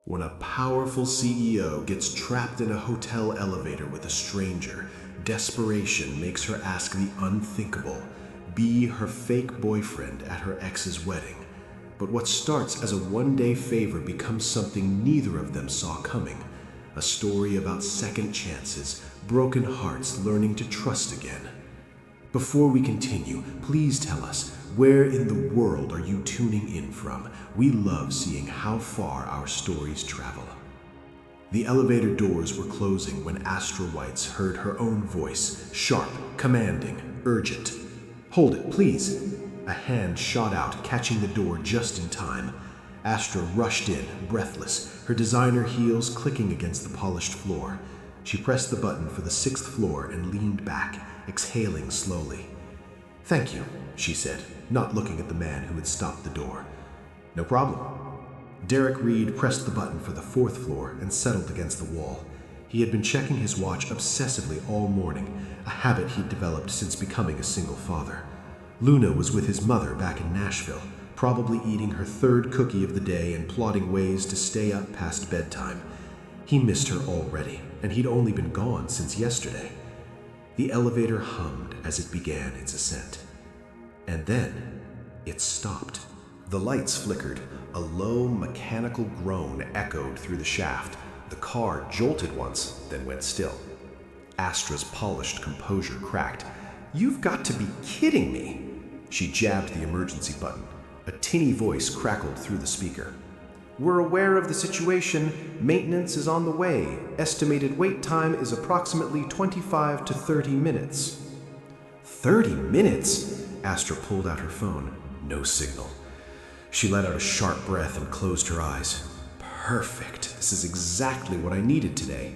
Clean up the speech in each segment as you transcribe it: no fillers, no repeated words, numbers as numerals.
When a powerful CEO gets trapped in a hotel elevator with a stranger, desperation makes her ask the unthinkable, be her fake boyfriend at her ex's wedding. But what starts as a one-day favor becomes something neither of them saw coming. A story about second chances, broken hearts learning to trust again. Before we continue, please tell us, where in the world are you tuning in from? We love seeing how far our stories travel. The elevator doors were closing when Astra Whites heard her own voice, sharp, commanding, urgent. "Hold it, please." A hand shot out, catching the door just in time. Astra rushed in, breathless, her designer heels clicking against the polished floor. She pressed the button for the 6th floor and leaned back, exhaling slowly. "Thank you," she said, not looking at the man who had stopped the door. "No problem." Derek Reed pressed the button for the 4th floor and settled against the wall. He had been checking his watch obsessively all morning, a habit he'd developed since becoming a single father. Luna was with his mother back in Nashville, probably eating her 3rd cookie of the day and plotting ways to stay up past bedtime. He missed her already, and he'd only been gone since yesterday. The elevator hummed as it began its ascent. And then it stopped. The lights flickered. A low, mechanical groan echoed through the shaft. The car jolted once, then went still. Astra's polished composure cracked. "You've got to be kidding me!" She jabbed the emergency button. A tinny voice crackled through the speaker. "We're aware of the situation. Maintenance is on the way. Estimated wait time is approximately 25 to 30 minutes. 30 minutes? Astra pulled out her phone. No signal. She let out a sharp breath and closed her eyes. Perfect. This is exactly what I needed today.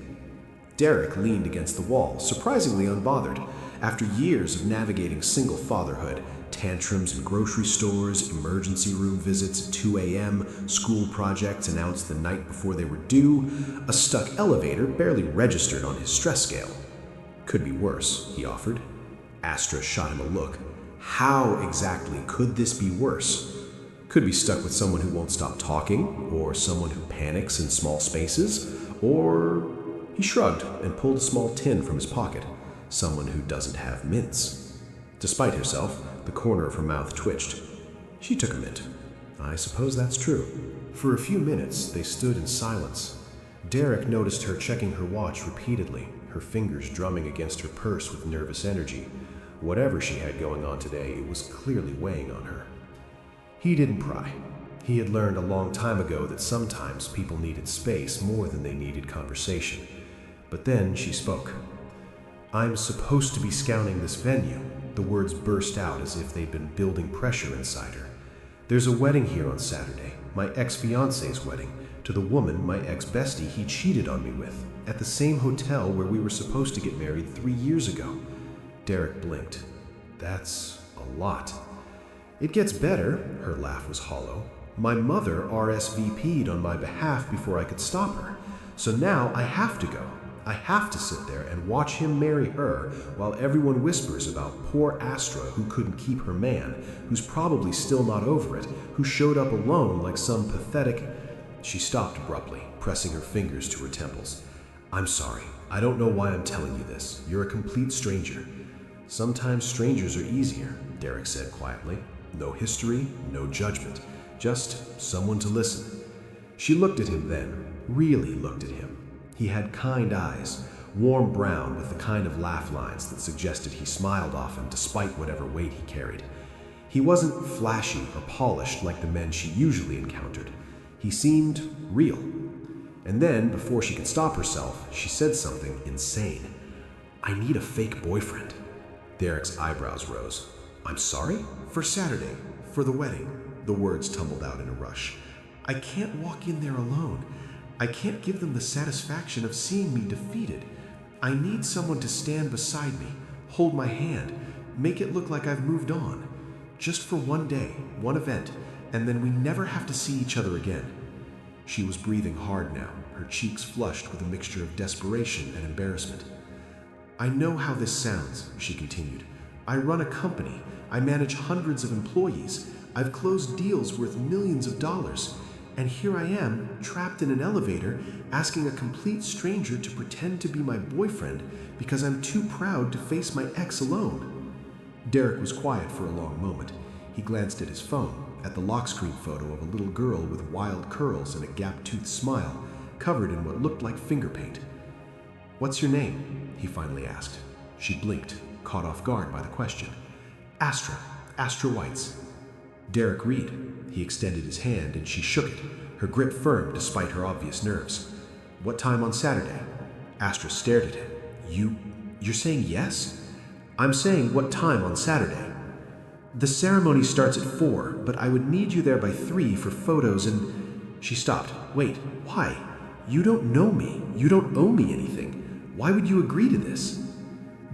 Derek leaned against the wall, surprisingly unbothered. After years of navigating single fatherhood, tantrums in grocery stores, emergency room visits at 2 a.m., school projects announced the night before they were due, a stuck elevator barely registered on his stress scale. "Could be worse," he offered. Astra shot him a look. How exactly could this be worse? Could be stuck with someone who won't stop talking, or someone who panics in small spaces, or... He shrugged and pulled a small tin from his pocket. Someone who doesn't have mints. Despite herself, the corner of her mouth twitched. She took a mint. I suppose that's true. For a few minutes, they stood in silence. Derek noticed her checking her watch repeatedly, her fingers drumming against her purse with nervous energy. Whatever she had going on today, it was clearly weighing on her. He didn't pry. He had learned a long time ago that sometimes people needed space more than they needed conversation. But then she spoke. "I'm supposed to be scouting this venue." The words burst out as if they'd been building pressure inside her. "There's a wedding here on Saturday, my ex-fiance's wedding, to the woman, my ex-bestie, he cheated on me with, at the same hotel where we were supposed to get married 3 years ago." Derek blinked. "That's a lot." "It gets better." Her laugh was hollow. "My mother RSVP'd on my behalf before I could stop her. So now I have to go. I have to sit there and watch him marry her while everyone whispers about poor Astra who couldn't keep her man, who's probably still not over it, who showed up alone like some pathetic..." She stopped abruptly, pressing her fingers to her temples. "I'm sorry. I don't know why I'm telling you this. You're a complete stranger." "Sometimes strangers are easier," Derek said quietly. "No history, no judgment. Just someone to listen." She looked at him then, really looked at him. He had kind eyes, warm brown with the kind of laugh lines that suggested he smiled often despite whatever weight he carried. He wasn't flashy or polished like the men she usually encountered. He seemed real. And then, before she could stop herself, she said something insane. "I need a fake boyfriend." Derek's eyebrows rose. "I'm sorry?" "For Saturday, for the wedding." The words tumbled out in a rush. "I can't walk in there alone. I can't give them the satisfaction of seeing me defeated. I need someone to stand beside me, hold my hand, make it look like I've moved on. Just for one day, one event, and then we never have to see each other again." She was breathing hard now, her cheeks flushed with a mixture of desperation and embarrassment. "I know how this sounds," she continued. "I run a company. I manage hundreds of employees. I've closed deals worth millions of dollars. And here I am, trapped in an elevator, asking a complete stranger to pretend to be my boyfriend because I'm too proud to face my ex alone. Derek was quiet for a long moment. He glanced at his phone, at the lock screen photo of a little girl with wild curls and a gap-toothed smile, covered in what looked like finger paint. "What's your name?" he finally asked. She blinked, caught off guard by the question. Astra Whites." "Derek Reed." He extended his hand and she shook it, her grip firm despite her obvious nerves. "What time on Saturday?" Astra stared at him. You're saying yes?" "I'm saying what time on Saturday." "The ceremony starts at 4, but I would need you there by 3 for photos and—" She stopped. "Wait, why? You don't know me. You don't owe me anything. Why would you agree to this?"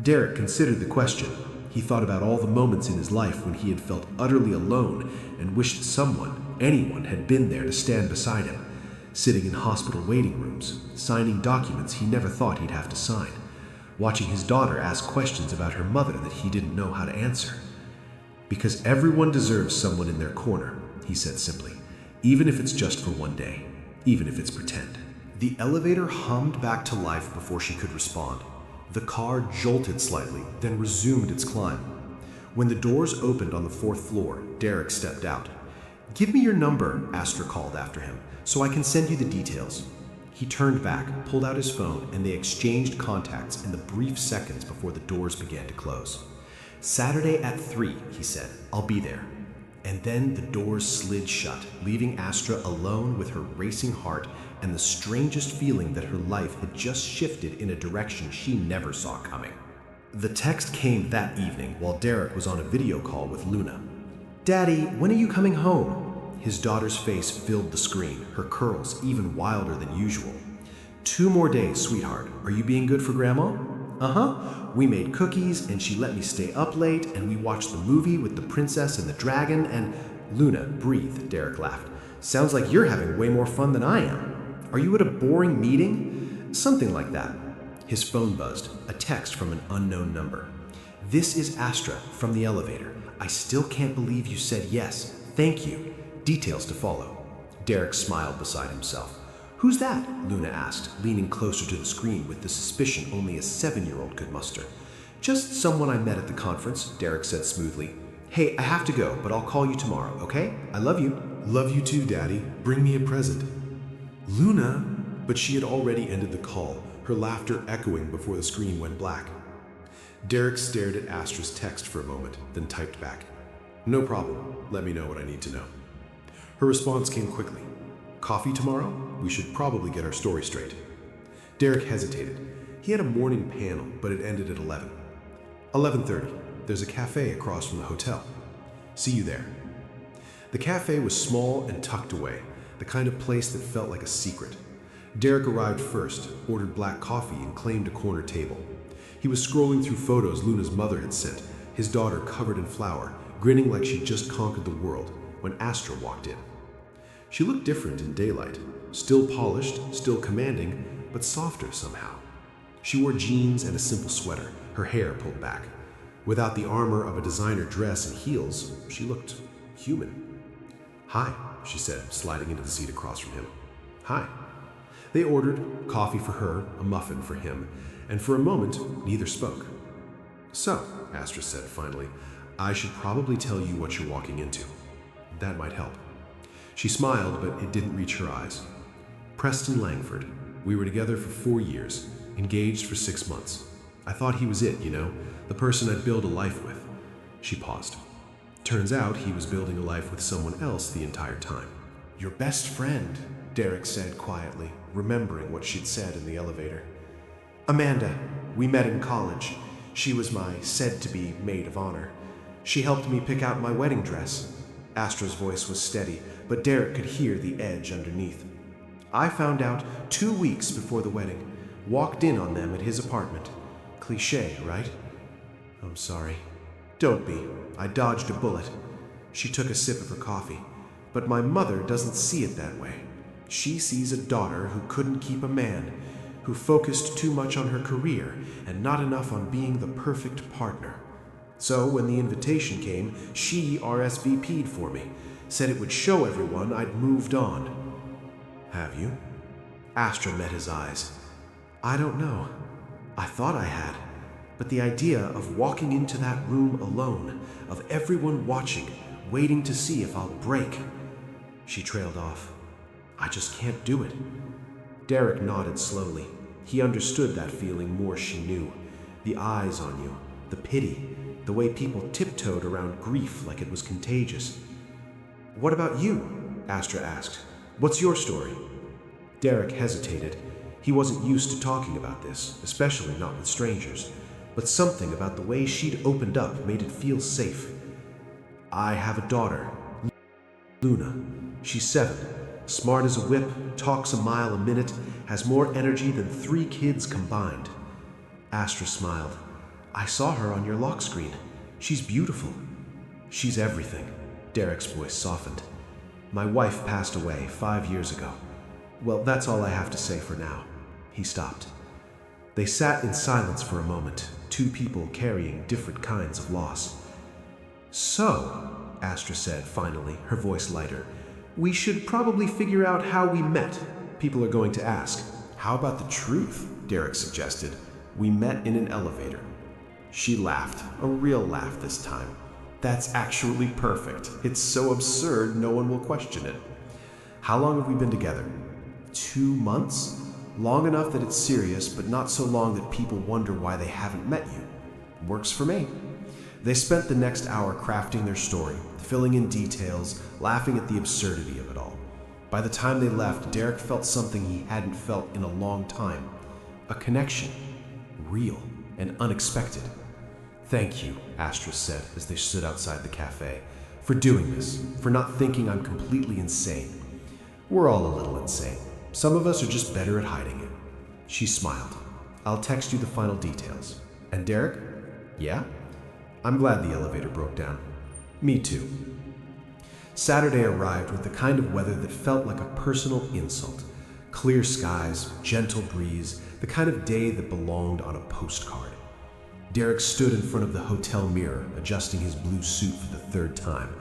Derek considered the question. He thought about all the moments in his life when he had felt utterly alone and wished someone, anyone, had been there to stand beside him. Sitting in hospital waiting rooms, signing documents he never thought he'd have to sign. Watching his daughter ask questions about her mother that he didn't know how to answer. "Because everyone deserves someone in their corner," he said simply. "Even if it's just for one day. Even if it's pretend." The elevator hummed back to life before she could respond. The car jolted slightly, then resumed its climb. When the doors opened on the 4th floor, Derek stepped out. "Give me your number," Astra called after him, "so I can send you the details." He turned back, pulled out his phone, and they exchanged contacts in the brief seconds before the doors began to close. "Saturday at 3, he said. "I'll be there." And then the doors slid shut, leaving Astra alone with her racing heart and the strangest feeling that her life had just shifted in a direction she never saw coming. The text came that evening while Derek was on a video call with Luna. "Daddy, when are you coming home?" His daughter's face filled the screen, her curls even wilder than usual. "2 more days, sweetheart. Are you being good for Grandma?" "Uh-huh. We made cookies, and she let me stay up late, and we watched the movie with the princess and the dragon, and—" "Luna, breathe," Derek laughed. "Sounds like you're having way more fun than I am. Are you at a boring meeting?" "Something like that." His phone buzzed, a text from an unknown number. "This is Astra, from the elevator. I still can't believe you said yes. Thank you. Details to follow." Derek smiled beside himself. "Who's that?" Luna asked, leaning closer to the screen with the suspicion only a 7-year-old could muster. "Just someone I met at the conference," Derek said smoothly. "Hey, I have to go, but I'll call you tomorrow, okay? I love you." "Love you too, Daddy. Bring me a present." "Luna?" But she had already ended the call, her laughter echoing before the screen went black. Derek stared at Astra's text for a moment, then typed back, "No problem. Let me know what I need to know." Her response came quickly. "Coffee tomorrow? We should probably get our story straight." Derek hesitated. He had a morning panel, but it ended at 11. 11:30. There's a cafe across from the hotel. See you there. The cafe was small and tucked away, the kind of place that felt like a secret. Derek arrived first, ordered black coffee, and claimed a corner table. He was scrolling through photos Luna's mother had sent, his daughter covered in flour, grinning like she'd just conquered the world, when Astra walked in. She looked different in daylight, still polished, still commanding, but softer somehow. She wore jeans and a simple sweater, her hair pulled back. Without the armor of a designer dress and heels, she looked human. "Hi," she said, sliding into the seat across from him. "Hi." They ordered coffee for her, a muffin for him, and for a moment, neither spoke. "So," Astra said finally, "I should probably tell you what you're walking into. That might help." She smiled, but it didn't reach her eyes. "Preston Langford. We were together for 4 years, engaged for 6 months. I thought he was it, the person I'd build a life with." She paused. Turns out he was building a life with someone else the entire time. "Your best friend," Derek said quietly, remembering what she'd said in the elevator. "Amanda. We met in college. She was my said-to-be maid of honor. She helped me pick out my wedding dress." Astra's voice was steady, but Derek could hear the edge underneath. "I found out 2 weeks before the wedding. Walked in on them at his apartment. Cliché, right?" "I'm sorry." "Don't be. I dodged a bullet." She took a sip of her coffee. "But my mother doesn't see it that way. She sees a daughter who couldn't keep a man, who focused too much on her career and not enough on being the perfect partner. So when the invitation came, she RSVP'd for me, said it would show everyone I'd moved on." Have you? Astra met his eyes. I don't know. I thought I had. But the idea of walking into that room alone, of everyone watching, waiting to see if I'll break. She trailed off. I just can't do it. Derek nodded slowly. He understood that feeling more she knew. The eyes on you, the pity, the way people tiptoed around grief like it was contagious. What about you? Astra asked. What's your story? Derek hesitated. He wasn't used to talking about this, especially not with strangers. But something about the way she'd opened up made it feel safe. I have a daughter, Luna. She's 7, smart as a whip, talks a mile a minute, has more energy than 3 kids combined. Astra smiled. I saw her on your lock screen. She's beautiful. She's everything. Derek's voice softened. My wife passed away 5 years ago. Well, that's all I have to say for now. He stopped. They sat in silence for a moment, 2 people carrying different kinds of loss. So, Astra said finally, her voice lighter, we should probably figure out how we met. People are going to ask. How about the truth? Derek suggested. We met in an elevator. She laughed, a real laugh this time. That's actually perfect. It's so absurd no one will question it. How long have we been together? 2 months? Long enough that it's serious, but not so long that people wonder why they haven't met you. Works for me. They spent the next hour crafting their story, filling in details, laughing at the absurdity of it all. By the time they left, Derek felt something he hadn't felt in a long time. A connection. Real and unexpected. Thank you, Astra said as they stood outside the cafe, for doing this, for not thinking I'm completely insane. We're all a little insane. Some of us are just better at hiding it. She smiled. I'll text you the final details. And Derek? Yeah? I'm glad the elevator broke down. Me too. Saturday arrived with the kind of weather that felt like a personal insult. Clear skies, gentle breeze, the kind of day that belonged on a postcard. Derek stood in front of the hotel mirror, adjusting his blue suit for the 3rd time.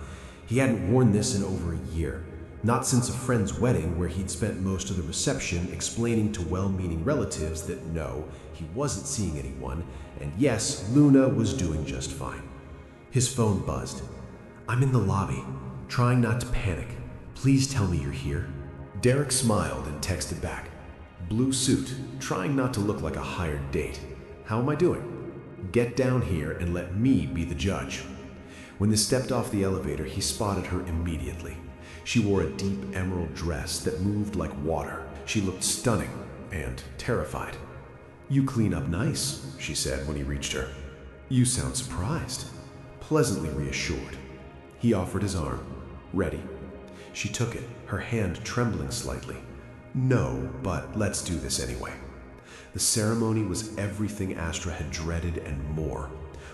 He hadn't worn this in over a year. Not since a friend's wedding where he'd spent most of the reception explaining to well-meaning relatives that no, he wasn't seeing anyone, and yes, Luna was doing just fine. His phone buzzed. I'm in the lobby, trying not to panic. Please tell me you're here. Derek smiled and texted back. Blue suit, trying not to look like a hired date. How am I doing? Get down here and let me be the judge. When they stepped off the elevator, he spotted her immediately. She wore a deep emerald dress that moved like water. She looked stunning and terrified. You clean up nice, she said when he reached her. You sound surprised, pleasantly reassured. He offered his arm. Ready. She took it, her hand trembling slightly. No, but let's do this anyway. The ceremony was everything Astra had dreaded and more.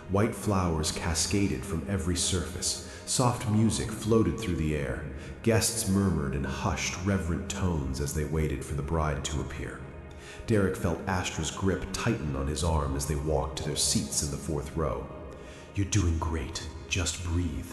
White flowers cascaded from every surface. Soft music floated through the air. Guests murmured in hushed, reverent tones as they waited for the bride to appear. Derek felt Astra's grip tighten on his arm as they walked to their seats in the 4th row. You're doing great. Just breathe.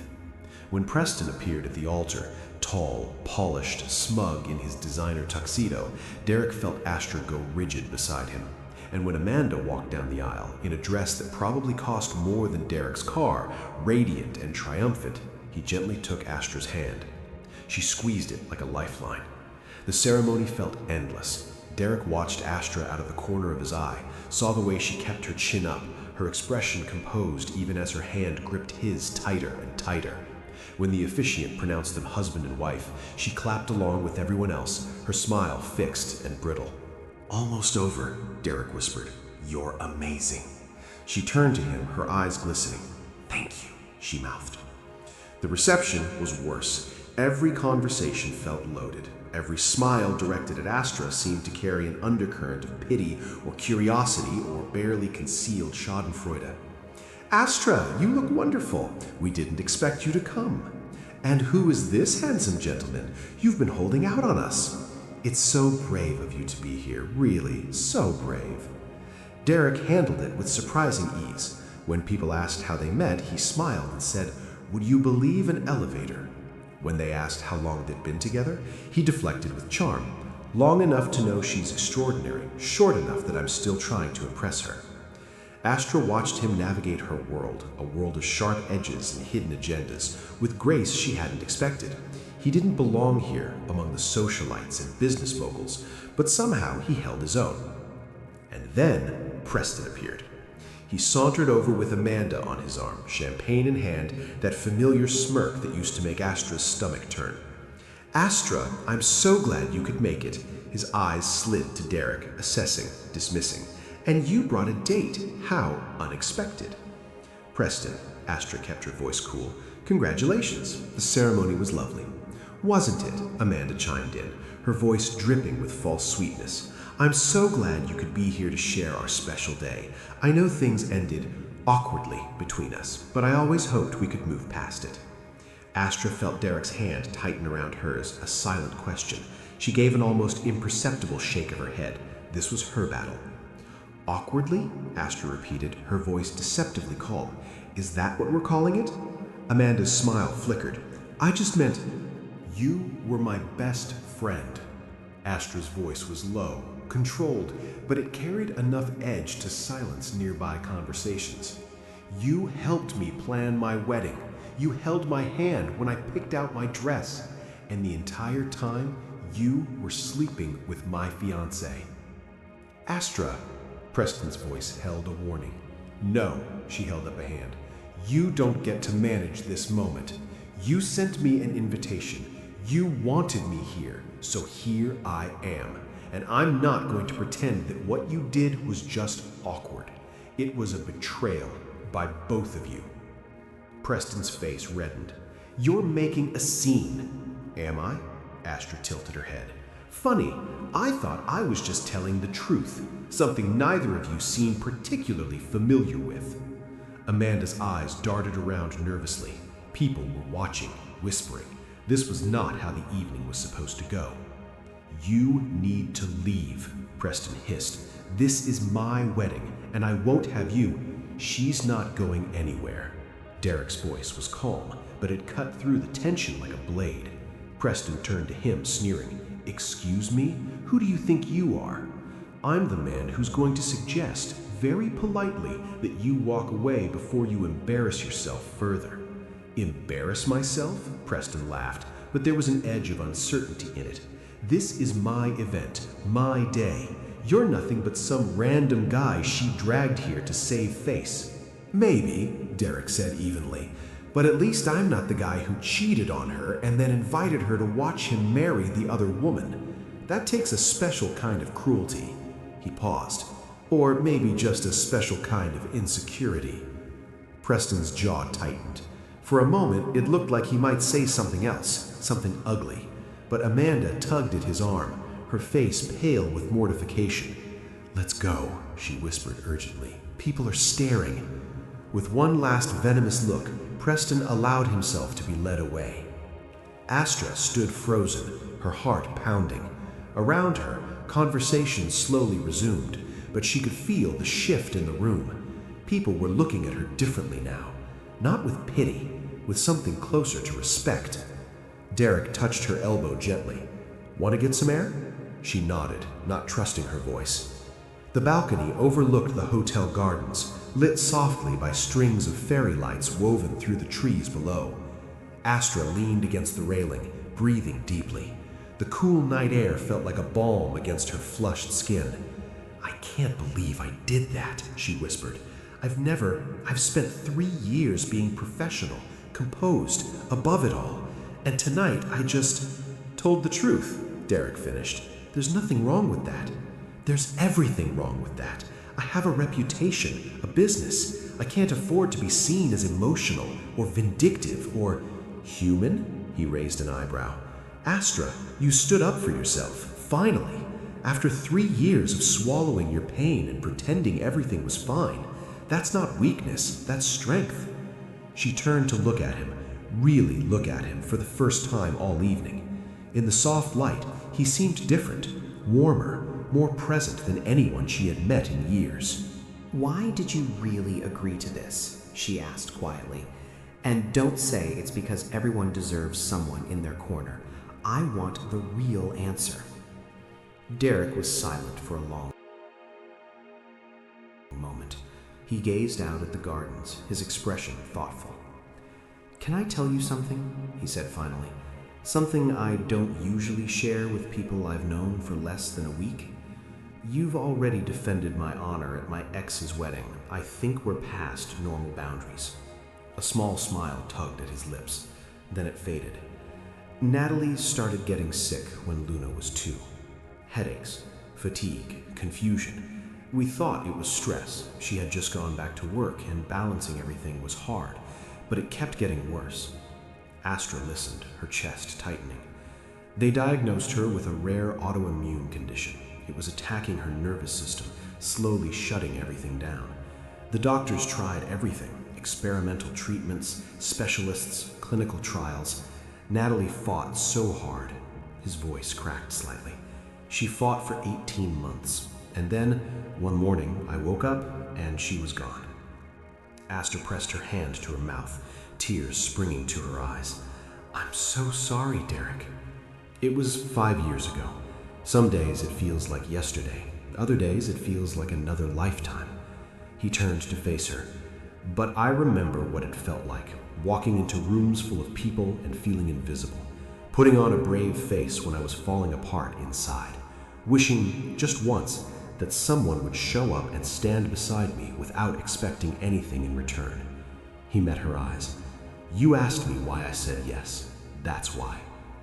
When Preston appeared at the altar, tall, polished, smug in his designer tuxedo, Derek felt Astra go rigid beside him. And when Amanda walked down the aisle, in a dress that probably cost more than Derek's car, radiant and triumphant, he gently took Astra's hand. She squeezed it like a lifeline. The ceremony felt endless. Derek watched Astra out of the corner of his eye, saw the way she kept her chin up, her expression composed even as her hand gripped his tighter and tighter. When the officiant pronounced them husband and wife, she clapped along with everyone else, her smile fixed and brittle. Almost over, Derek whispered. You're amazing. She turned to him, her eyes glistening. Thank you, she mouthed. The reception was worse. Every conversation felt loaded. Every smile directed at Astra seemed to carry an undercurrent of pity or curiosity or barely concealed schadenfreude. Astra, you look wonderful. We didn't expect you to come. And who is this handsome gentleman? You've been holding out on us. It's so brave of you to be here, really, so brave. Derek handled it with surprising ease. When people asked how they met, he smiled and said, Would you believe an elevator? When they asked how long they'd been together, he deflected with charm. Long enough to know she's extraordinary, short enough that I'm still trying to impress her. Astra watched him navigate her world, a world of sharp edges and hidden agendas, with grace she hadn't expected. He didn't belong here among the socialites and business moguls, but somehow he held his own. And then Preston appeared. He sauntered over with Amanda on his arm, champagne in hand, that familiar smirk that used to make Astra's stomach turn. "Astra, I'm so glad you could make it." His eyes slid to Derek, assessing, dismissing. "And you brought a date. How unexpected." "Preston," Astra kept her voice cool, "congratulations. The ceremony was lovely." "Wasn't it?" Amanda chimed in, her voice dripping with false sweetness. "I'm so glad you could be here to share our special day. I know things ended awkwardly between us, but I always hoped we could move past it." Astra felt Derek's hand tighten around hers, a silent question. She gave an almost imperceptible shake of her head. This was her battle. "Awkwardly?" Astra repeated, her voice deceptively calm. "Is that what we're calling it?" Amanda's smile flickered. "I just meant—" "You were my best friend." Astra's voice was low, controlled, but it carried enough edge to silence nearby conversations. "You helped me plan my wedding. You held my hand when I picked out my dress. And the entire time, you were sleeping with my fiancé." "Astra," Preston's voice held a warning. "No," she held up a hand. "You don't get to manage this moment. You sent me an invitation. You wanted me here, so here I am. And I'm not going to pretend that what you did was just awkward. It was a betrayal by both of you." Preston's face reddened. "You're making a scene." "Am I?" Astra tilted her head. "Funny, I thought I was just telling the truth, something neither of you seem particularly familiar with." Amanda's eyes darted around nervously. People were watching, whispering. This was not how the evening was supposed to go. "You need to leave," Preston hissed. "This is my wedding, and I won't have you." "She's not going anywhere." Derek's voice was calm, but it cut through the tension like a blade. Preston turned to him, sneering. "Excuse me? Who do you think you are?" "I'm the man who's going to suggest, very politely, that you walk away before you embarrass yourself further." "Embarrass myself?" Preston laughed, but there was an edge of uncertainty in it. "This is my event, my day. You're nothing but some random guy she dragged here to save face." "Maybe," Derek said evenly, "but at least I'm not the guy who cheated on her and then invited her to watch him marry the other woman. That takes a special kind of cruelty." He paused. "Or maybe just a special kind of insecurity." Preston's jaw tightened. For a moment, it looked like he might say something else, something ugly. But Amanda tugged at his arm, her face pale with mortification. "Let's go," she whispered urgently. "People are staring." With one last venomous look, Preston allowed himself to be led away. Astra stood frozen, her heart pounding. Around her, conversation slowly resumed, but she could feel the shift in the room. People were looking at her differently now, not with pity, with something closer to respect. Derek touched her elbow gently. "Want to get some air?" She nodded, not trusting her voice. The balcony overlooked the hotel gardens, lit softly by strings of fairy lights woven through the trees below. Astra leaned against the railing, breathing deeply. The cool night air felt like a balm against her flushed skin. "I can't believe I did that," she whispered. I've spent 3 years being professional, composed, above it all. And tonight I just told the truth," Derek finished. "There's nothing wrong with that. There's everything wrong with that. I have a reputation, a business. I can't afford to be seen as emotional or vindictive or human." He raised an eyebrow. "Astra, you stood up for yourself, finally. After 3 years of swallowing your pain and pretending everything was fine. That's not weakness, that's strength." She turned to look at him, really look at him for the first time all evening. In the soft light, he seemed different, warmer, more present than anyone she had met in years. "Why did you really agree to this?" she asked quietly. "And don't say it's because everyone deserves someone in their corner. I want the real answer." Derek was silent for a long moment. He gazed out at the gardens, his expression thoughtful. "Can I tell you something?" he said finally. "Something I don't usually share with people I've known for less than a week. You've already defended my honor at my ex's wedding. I think we're past normal boundaries." A small smile tugged at his lips. Then it faded. Natalie started getting sick when Luna was 2. Headaches, fatigue, confusion. We thought it was stress. She had just gone back to work and balancing everything was hard, but it kept getting worse. Astra listened, her chest tightening. They diagnosed her with a rare autoimmune condition. It was attacking her nervous system, slowly shutting everything down. The doctors tried everything: experimental treatments, specialists, clinical trials. Natalie fought so hard. His voice cracked slightly. She fought for 18 months. And then, one morning, I woke up and she was gone. Astra pressed her hand to her mouth, tears springing to her eyes. "I'm so sorry, Derek." "It was 5 years ago. Some days it feels like yesterday. Other days it feels like another lifetime." He turned to face her. "But I remember what it felt like, walking into rooms full of people and feeling invisible, putting on a brave face when I was falling apart inside, wishing just once that someone would show up and stand beside me without expecting anything in return." He met her eyes. "You asked me why I said yes. That's why.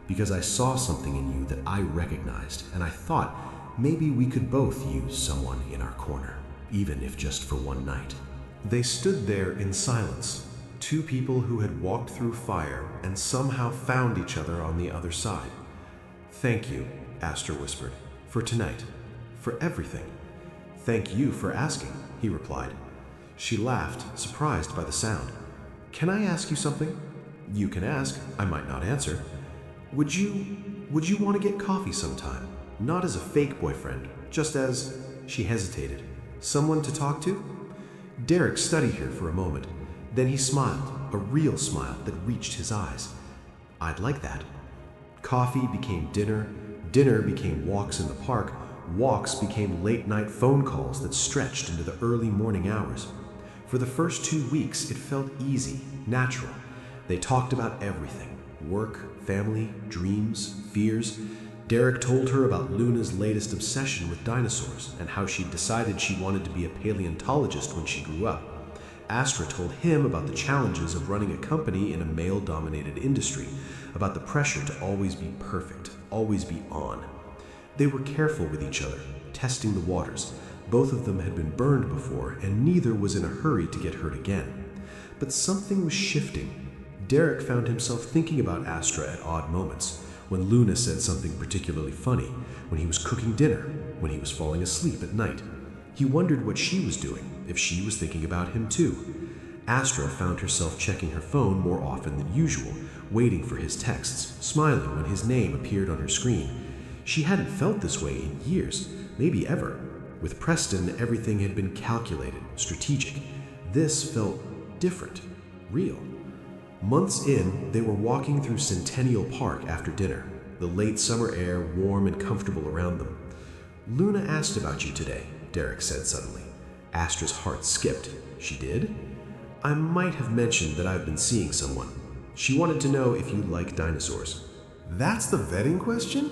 Because I saw something in you that I recognized, and I thought maybe we could both use someone in our corner, even if just for one night." They stood there in silence, 2 people who had walked through fire and somehow found each other on the other side. "Thank you," Astra whispered, "for tonight, for everything." "Thank you for asking," he replied. She laughed, surprised by the sound. "Can I ask you something?" "You can ask. I might not answer." Would you want to get coffee sometime? Not as a fake boyfriend, just as..." She hesitated. "Someone to talk to?" Derek studied her for a moment. Then he smiled, a real smile that reached his eyes. "I'd like that." Coffee became dinner, dinner became walks in the park, walks became late-night phone calls that stretched into the early morning hours. For the first 2 weeks, it felt easy, natural. They talked about everything: work, family, dreams, fears. Derek told her about Luna's latest obsession with dinosaurs and how she'd decided she wanted to be a paleontologist when she grew up. Astra told him about the challenges of running a company in a male-dominated industry, about the pressure to always be perfect, always be on. They were careful with each other, testing the waters. Both of them had been burned before, and neither was in a hurry to get hurt again. But something was shifting. Derek found himself thinking about Astra at odd moments. When Luna said something particularly funny, when he was cooking dinner, when he was falling asleep at night. He wondered what she was doing, if she was thinking about him too. Astra found herself checking her phone more often than usual, waiting for his texts, smiling when his name appeared on her screen. She hadn't felt this way in years, maybe ever. With Preston, everything had been calculated, strategic. This felt different, real. Months in, they were walking through Centennial Park after dinner, the late summer air warm and comfortable around them. "Luna asked about you today," Derek said suddenly. Astra's heart skipped. "She did?" "I might have mentioned that I've been seeing someone. She wanted to know if you like dinosaurs." "That's the vetting question?"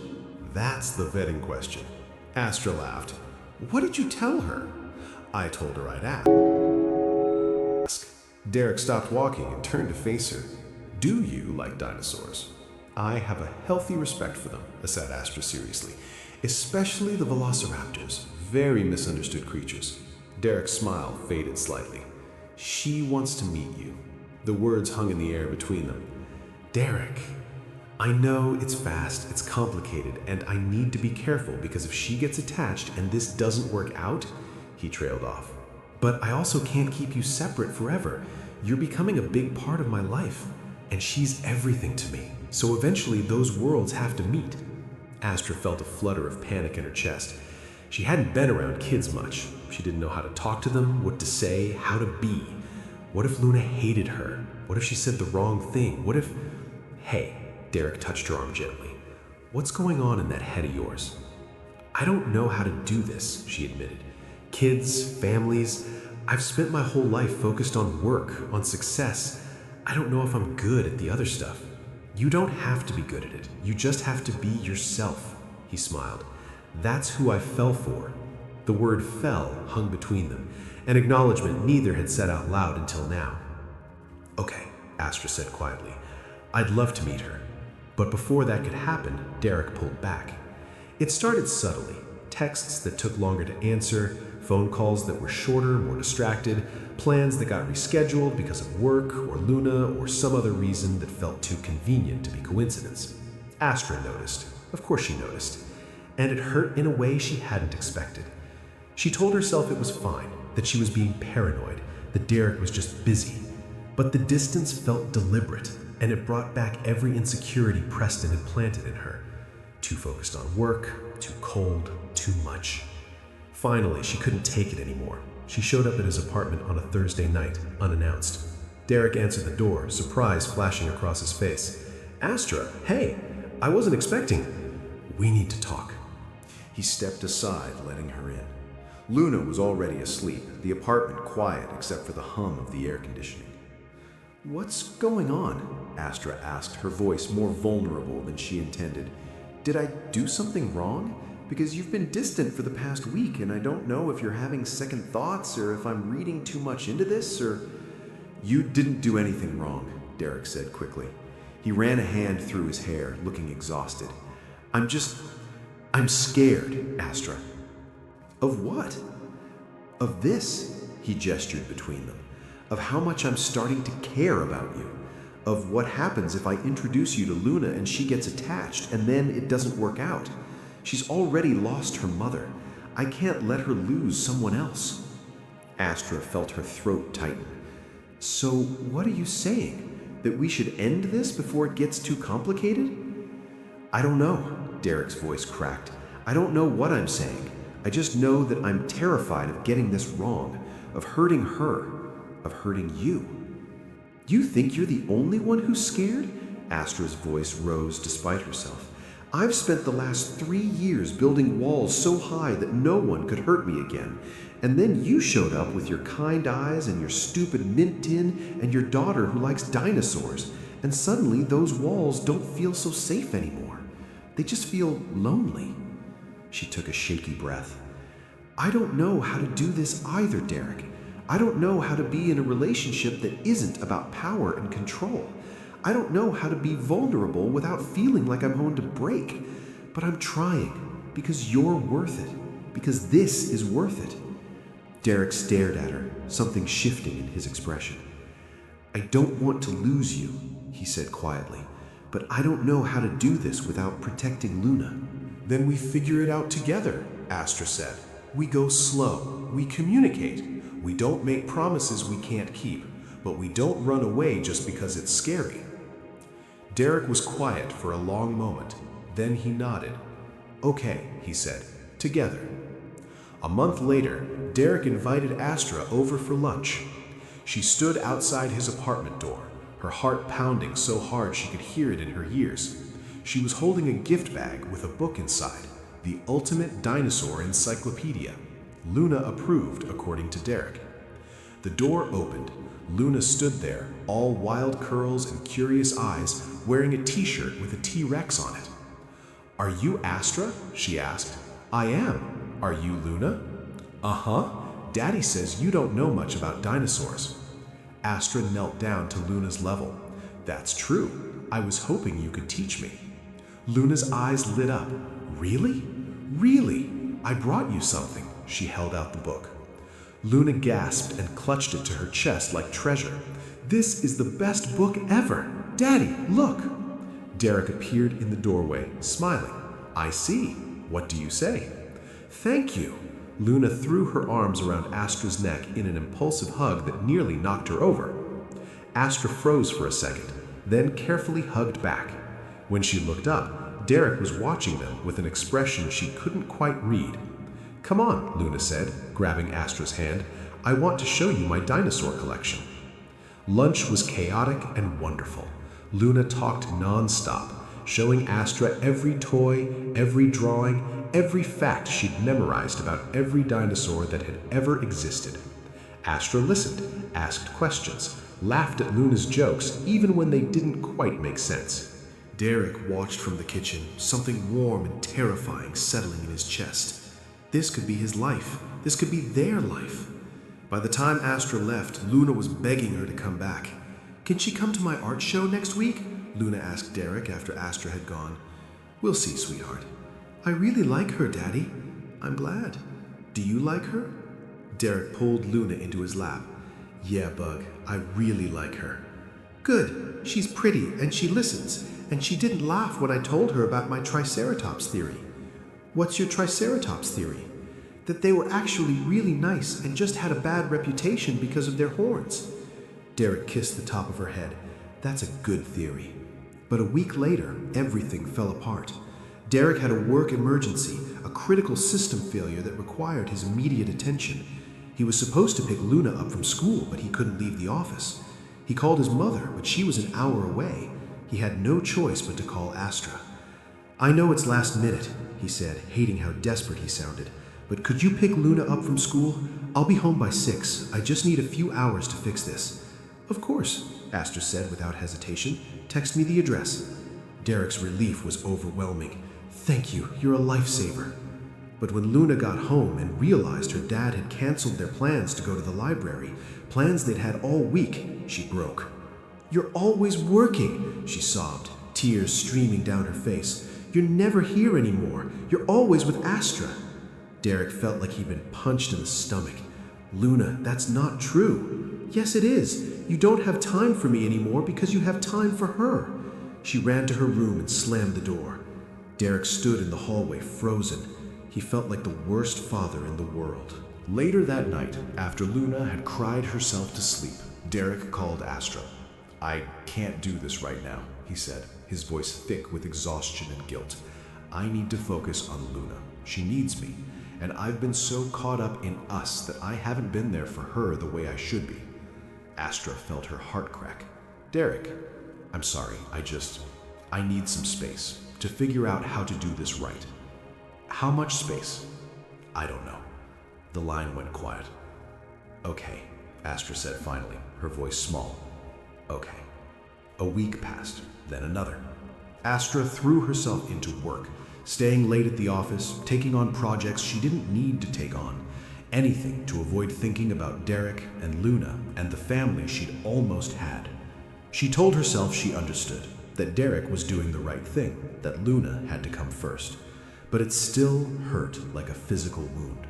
"That's the vetting question." Astra laughed. "What did you tell her?" "I told her I'd ask." Derek stopped walking and turned to face her. "Do you like dinosaurs?" "I have a healthy respect for them," said Astra seriously. "Especially the velociraptors. Very misunderstood creatures." Derek's smile faded slightly. "She wants to meet you." The words hung in the air between them. "Derek, I know it's fast, it's complicated, and I need to be careful because if she gets attached and this doesn't work out..." He trailed off. "But I also can't keep you separate forever. You're becoming a big part of my life, and she's everything to me. So eventually those worlds have to meet." Astra felt a flutter of panic in her chest. She hadn't been around kids much. She didn't know how to talk to them, what to say, how to be. What if Luna hated her? What if she said the wrong thing? What if... "Hey," Derek touched her arm gently. "What's going on in that head of yours?" I don't know how to do this, she admitted. Kids, families, I've spent my whole life focused on work, on success. I don't know if I'm good at the other stuff. You don't have to be good at it. You just have to be yourself, he smiled. That's who I fell for. The word fell hung between them, an acknowledgement neither had said out loud until now. Okay, Astra said quietly. I'd love to meet her. But before that could happen, Derek pulled back. It started subtly. Texts that took longer to answer, phone calls that were shorter, more distracted, plans that got rescheduled because of work or Luna or some other reason that felt too convenient to be coincidence. Astra noticed. Of course she noticed. And it hurt in a way she hadn't expected. She told herself it was fine, that she was being paranoid, that Derek was just busy. But the distance felt deliberate, and it brought back every insecurity Preston had planted in her. Too focused on work, too cold, too much. Finally, she couldn't take it anymore. She showed up at his apartment on a Thursday night, unannounced. Derek answered the door, surprise flashing across his face. Astra, hey, I wasn't expecting. We need to talk. He stepped aside, letting her in. Luna was already asleep, the apartment quiet except for the hum of the air conditioning. What's going on? Astra asked, her voice more vulnerable than she intended. Did I do something wrong? Because you've been distant for the past week, and I don't know if you're having second thoughts or if I'm reading too much into this, or... You didn't do anything wrong, Derek said quickly. He ran a hand through his hair, looking exhausted. I'm scared, Astra. Of what? Of this, he gestured between them. Of how much I'm starting to care about you. Of what happens if I introduce you to Luna and she gets attached and then it doesn't work out. She's already lost her mother. I can't let her lose someone else. Astra felt her throat tighten. So what are you saying? That we should end this before it gets too complicated? I don't know, Derek's voice cracked. I don't know what I'm saying. I just know that I'm terrified of getting this wrong, of hurting her, of hurting you. You think you're the only one who's scared? Astra's voice rose despite herself. I've spent the last 3 years building walls so high that no one could hurt me again. And then you showed up with your kind eyes and your stupid mint tin and your daughter who likes dinosaurs. And suddenly those walls don't feel so safe anymore. They just feel lonely. She took a shaky breath. I don't know how to do this either, Derek. I don't know how to be in a relationship that isn't about power and control. I don't know how to be vulnerable without feeling like I'm going to break. But I'm trying, because you're worth it, because this is worth it. Derek stared at her, something shifting in his expression. I don't want to lose you, he said quietly, but I don't know how to do this without protecting Luna. Then we figure it out together, Astra said. We go slow, we communicate. We don't make promises we can't keep, but we don't run away just because it's scary. Derek was quiet for a long moment. Then he nodded. Okay, he said, together. A month later, Derek invited Astra over for lunch. She stood outside his apartment door, her heart pounding so hard she could hear it in her ears. She was holding a gift bag with a book inside, the Ultimate Dinosaur Encyclopedia. Luna approved, according to Derek. The door opened. Luna stood there, all wild curls and curious eyes, wearing a t-shirt with a T-Rex on it. Are you Astra? She asked. I am. Are you Luna? Uh-huh. Daddy says you don't know much about dinosaurs. Astra knelt down to Luna's level. That's true. I was hoping you could teach me. Luna's eyes lit up. Really? Really? I brought you something. She held out the book. Luna gasped and clutched it to her chest like treasure. This is the best book ever. Daddy, look. Derek appeared in the doorway, smiling. I see. What do you say? Thank you. Luna threw her arms around Astra's neck in an impulsive hug that nearly knocked her over. Astra froze for a second, then carefully hugged back. When she looked up, Derek was watching them with an expression she couldn't quite read. Come on, Luna said, grabbing Astra's hand. I want to show you my dinosaur collection. Lunch was chaotic and wonderful. Luna talked non-stop, showing Astra every toy, every drawing, every fact she'd memorized about every dinosaur that had ever existed. Astra listened, asked questions, laughed at Luna's jokes even when they didn't quite make sense. Derek watched from the kitchen, something warm and terrifying settling in his chest. This could be his life. This could be their life. By the time Astra left, Luna was begging her to come back. "Can she come to my art show next week?" Luna asked Derek after Astra had gone. "We'll see, sweetheart." "I really like her, Daddy." "I'm glad. Do you like her?" Derek pulled Luna into his lap. "Yeah, Bug, I really like her." "Good. She's pretty and she listens, and she didn't laugh when I told her about my Triceratops theory." "What's your Triceratops theory?" "That they were actually really nice and just had a bad reputation because of their horns." Derek kissed the top of her head. "That's a good theory." But a week later, everything fell apart. Derek had a work emergency, a critical system failure that required his immediate attention. He was supposed to pick Luna up from school, but he couldn't leave the office. He called his mother, but she was an hour away. He had no choice but to call Astra. "I know it's last minute," he said, hating how desperate he sounded, "but could you pick Luna up from school? I'll be home by 6. I just need a few hours to fix this." "Of course," Astra said without hesitation. "Text me the address." Derek's relief was overwhelming. "Thank you, you're a lifesaver." But when Luna got home and realized her dad had canceled their plans to go to the library, plans they'd had all week, she broke. "You're always working," she sobbed, tears streaming down her face. "You're never here anymore. You're always with Astra." Derek felt like he'd been punched in the stomach. "Luna, that's not true." "Yes, it is. You don't have time for me anymore because you have time for her." She ran to her room and slammed the door. Derek stood in the hallway, frozen. He felt like the worst father in the world. Later that night, after Luna had cried herself to sleep, Derek called Astra. "I can't do this right now," he said, his voice thick with exhaustion and guilt. "I need to focus on Luna. She needs me, and I've been so caught up in us that I haven't been there for her the way I should be." Astra felt her heart crack. "Derek, I'm sorry, I need some space to figure out how to do this right." "How much space?" "I don't know." The line went quiet. "Okay," Astra said finally, her voice small. "Okay." A week passed, then another. Astra threw herself into work, staying late at the office, taking on projects she didn't need to take on, anything to avoid thinking about Derek and Luna and the family she'd almost had. She told herself she understood, that Derek was doing the right thing, that Luna had to come first. But it still hurt like a physical wound.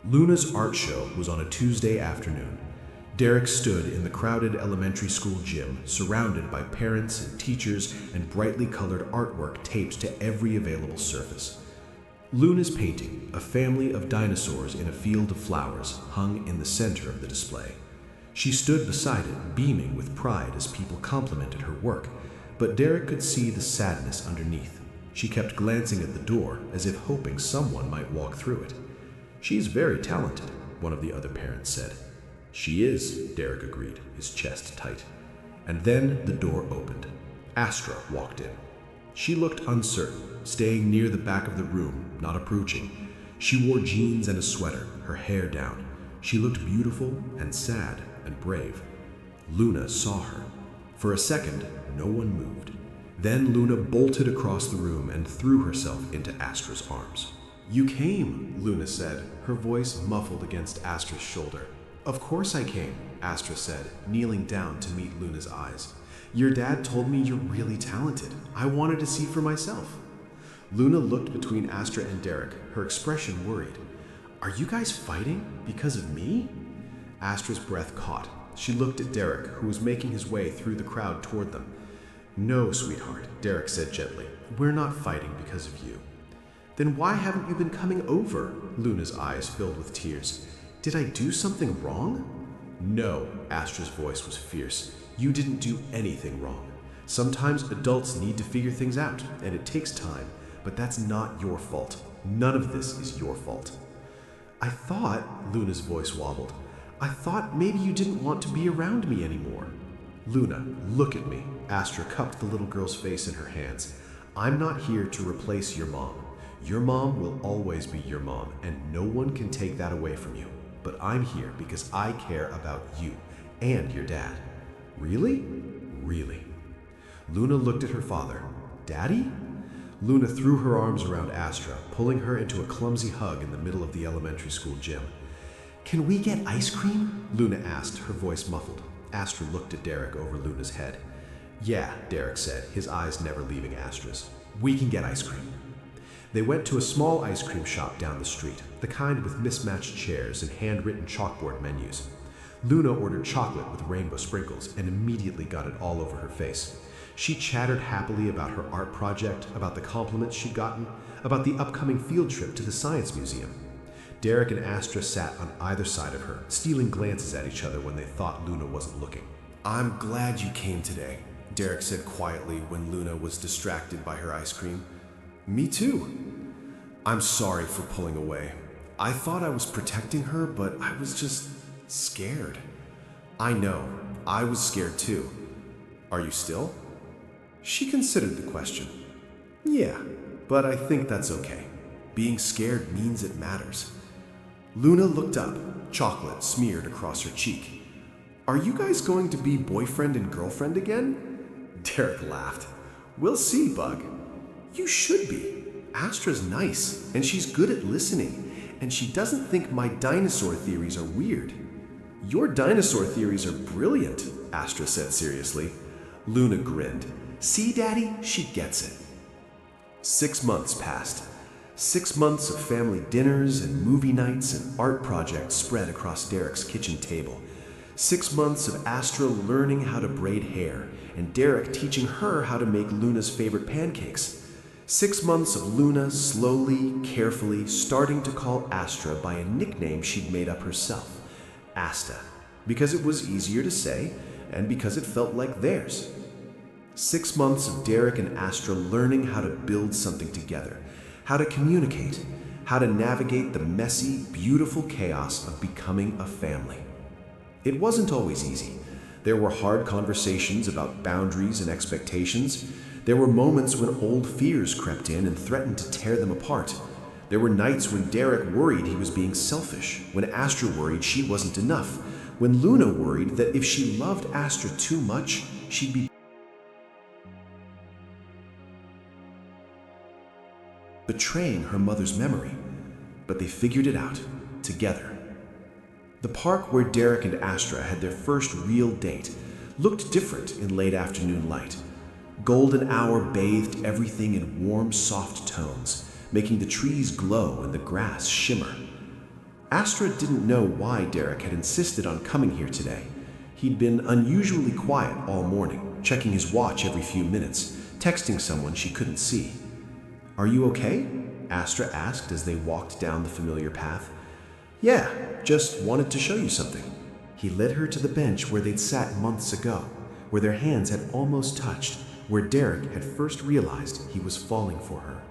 Luna's art show was on a Tuesday afternoon. Derek stood in the crowded elementary school gym, surrounded by parents and teachers and brightly colored artwork taped to every available surface. Luna's painting, a family of dinosaurs in a field of flowers, hung in the center of the display. She stood beside it, beaming with pride as people complimented her work, but Derek could see the sadness underneath. She kept glancing at the door, as if hoping someone might walk through it. "She's very talented," one of the other parents said. "She is," Derek agreed, his chest tight. And then the door opened. Astra walked in. She looked uncertain, staying near the back of the room, not approaching. She wore jeans and a sweater, her hair down. She looked beautiful and sad and brave. Luna saw her. For a second, no one moved. Then Luna bolted across the room and threw herself into Astra's arms. "You came," Luna said, her voice muffled against Astra's shoulder. "Of course I came," Astra said, kneeling down to meet Luna's eyes. "Your dad told me you're really talented. I wanted to see for myself." Luna looked between Astra and Derek, her expression worried. "Are you guys fighting because of me?" Astra's breath caught. She looked at Derek, who was making his way through the crowd toward them. "No, sweetheart," Derek said gently. "We're not fighting because of you." "Then why haven't you been coming over?" Luna's eyes filled with tears. "Did I do something wrong?" "No," Astra's voice was fierce. "You didn't do anything wrong. Sometimes adults need to figure things out, and it takes time, but that's not your fault. None of this is your fault." "I thought," Luna's voice wobbled, "I thought maybe you didn't want to be around me anymore." "Luna, look at me." Astra cupped the little girl's face in her hands. "I'm not here to replace your mom. Your mom will always be your mom, and no one can take that away from you. But I'm here because I care about you and your dad. Really? Really. Luna looked at her father. Daddy? Luna threw her arms around Astra, pulling her into a clumsy hug in the middle of the elementary school gym. Can we get ice cream? Luna asked, her voice muffled. Astra looked at Derek over Luna's head. Yeah, Derek said, his eyes never leaving Astra's. We can get ice cream. They went to a small ice cream shop down the street, the kind with mismatched chairs and handwritten chalkboard menus. Luna ordered chocolate with rainbow sprinkles and immediately got it all over her face. She chattered happily about her art project, about the compliments she'd gotten, about the upcoming field trip to the Science Museum. Derek and Astra sat on either side of her, stealing glances at each other when they thought Luna wasn't looking. I'm glad you came today, Derek said quietly when Luna was distracted by her ice cream. Me too. I'm sorry for pulling away. I thought I was protecting her, but I was just scared. I know, I was scared too. Are you still? She considered the question. Yeah, but I think that's okay. Being scared means it matters. Luna looked up, chocolate smeared across her cheek. Are you guys going to be boyfriend and girlfriend again? Derek laughed. We'll see, Bug. You should be. Astra's nice, and she's good at listening, and she doesn't think my dinosaur theories are weird. Your dinosaur theories are brilliant, Astra said seriously. Luna grinned. See, Daddy? She gets it. 6 months passed. 6 months of family dinners and movie nights and art projects spread across Derek's kitchen table. 6 months of Astra learning how to braid hair and Derek teaching her how to make Luna's favorite pancakes. 6 months of Luna slowly, carefully starting to call Astra by a nickname she'd made up herself, Asta, because it was easier to say and because it felt like theirs. 6 months of Derek and Astra learning how to build something together, how to communicate, how to navigate the messy, beautiful chaos of becoming a family. It wasn't always easy. There were hard conversations about boundaries and expectations. There were moments when old fears crept in and threatened to tear them apart. There were nights when Derek worried he was being selfish, when Astra worried she wasn't enough, when Luna worried that if she loved Astra too much, she'd be betraying her mother's memory. But they figured it out, together. The park where Derek and Astra had their first real date looked different in late afternoon light. Golden hour bathed everything in warm, soft tones, making the trees glow and the grass shimmer. Astra didn't know why Derek had insisted on coming here today. He'd been unusually quiet all morning, checking his watch every few minutes, texting someone she couldn't see. Are you okay? Astra asked as they walked down the familiar path. Yeah, just wanted to show you something. He led her to the bench where they'd sat months ago, where their hands had almost touched, where Derek had first realized he was falling for her.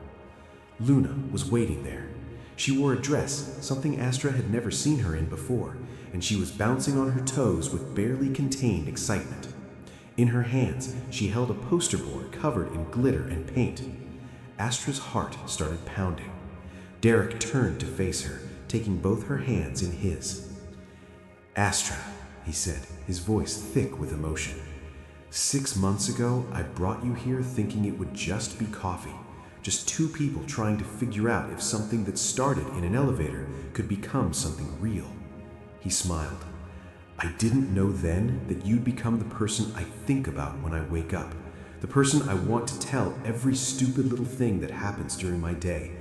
Luna was waiting there. She wore a dress, something Astra had never seen her in before, and she was bouncing on her toes with barely contained excitement. In her hands, she held a poster board covered in glitter and paint. Astra's heart started pounding. Derek turned to face her, taking both her hands in his. Astra, he said, his voice thick with emotion. 6 months ago, I brought you here thinking it would just be coffee. Just two people trying to figure out if something that started in an elevator could become something real. He smiled. I didn't know then that you'd become the person I think about when I wake up. The person I want to tell every stupid little thing that happens during my day.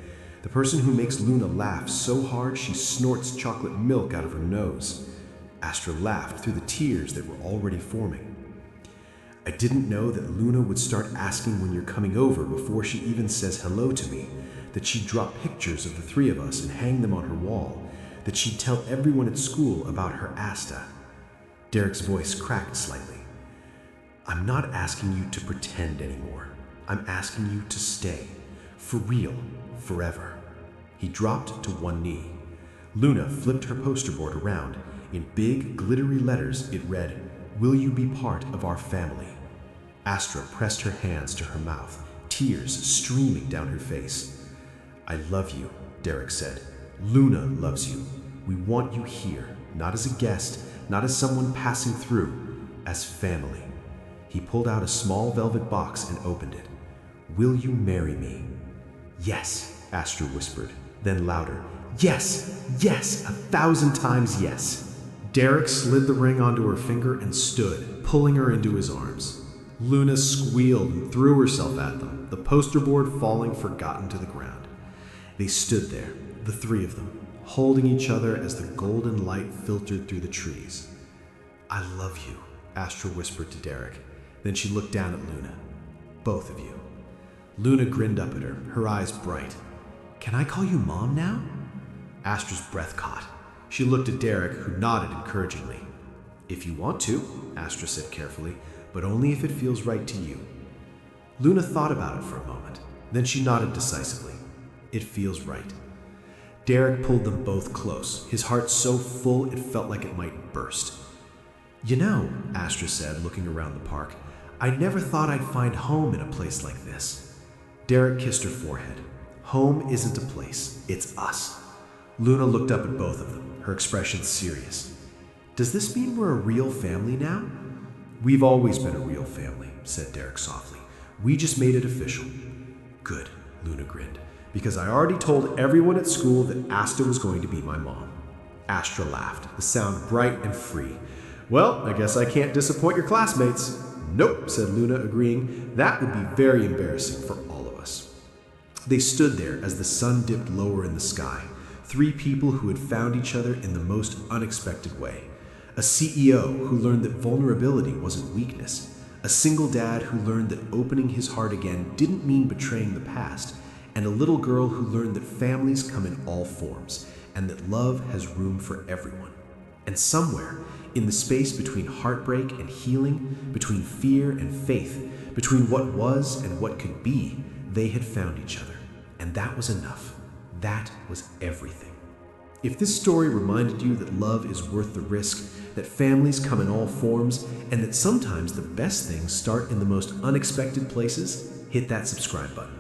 The person who makes Luna laugh so hard she snorts chocolate milk out of her nose. Astra laughed through the tears that were already forming. I didn't know that Luna would start asking when you're coming over before she even says hello to me, that she'd drop pictures of the three of us and hang them on her wall, that she'd tell everyone at school about her Asta. Derek's voice cracked slightly. I'm not asking you to pretend anymore. I'm asking you to stay. For real. Forever. He dropped to one knee. Luna flipped her poster board around. In big, glittery letters, it read, Will you be part of our family? Astra pressed her hands to her mouth, tears streaming down her face. I love you, Derek said. Luna loves you. We want you here, not as a guest, not as someone passing through, as family. He pulled out a small velvet box and opened it. Will you marry me? Yes, Astra whispered, then louder. Yes, yes, 1,000 times yes. Derek slid the ring onto her finger and stood, pulling her into his arms. Luna squealed and threw herself at them, the poster board falling forgotten to the ground. They stood there, the three of them, holding each other as the golden light filtered through the trees. I love you, Astra whispered to Derek. Then she looked down at Luna. Both of you. Luna grinned up at her, her eyes bright. Can I call you Mom now? Astra's breath caught. She looked at Derek, who nodded encouragingly. If you want to, Astra said carefully, but only if it feels right to you. Luna thought about it for a moment. Then she nodded decisively. It feels right. Derek pulled them both close, his heart so full it felt like it might burst. You know, Astra said, looking around the park, I never thought I'd find home in a place like this. Derek kissed her forehead. Home isn't a place, it's us. Luna looked up at both of them, her expression serious. Does this mean we're a real family now? We've always been a real family, said Derek softly. We just made it official. Good, Luna grinned, because I already told everyone at school that Asta was going to be my mom. Astra laughed, the sound bright and free. Well, I guess I can't disappoint your classmates. Nope, said Luna, agreeing. That would be very embarrassing for all of us. They stood there as the sun dipped lower in the sky, three people who had found each other in the most unexpected way. A CEO who learned that vulnerability wasn't weakness. A single dad who learned that opening his heart again didn't mean betraying the past. And a little girl who learned that families come in all forms and that love has room for everyone. And somewhere, in the space between heartbreak and healing, between fear and faith, between what was and what could be, they had found each other. And that was enough. That was everything. If this story reminded you that love is worth the risk, that families come in all forms, and that sometimes the best things start in the most unexpected places, hit that subscribe button.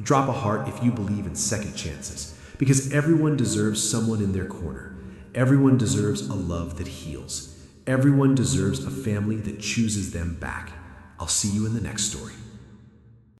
Drop a heart if you believe in second chances, because everyone deserves someone in their corner. Everyone deserves a love that heals. Everyone deserves a family that chooses them back. I'll see you in the next story.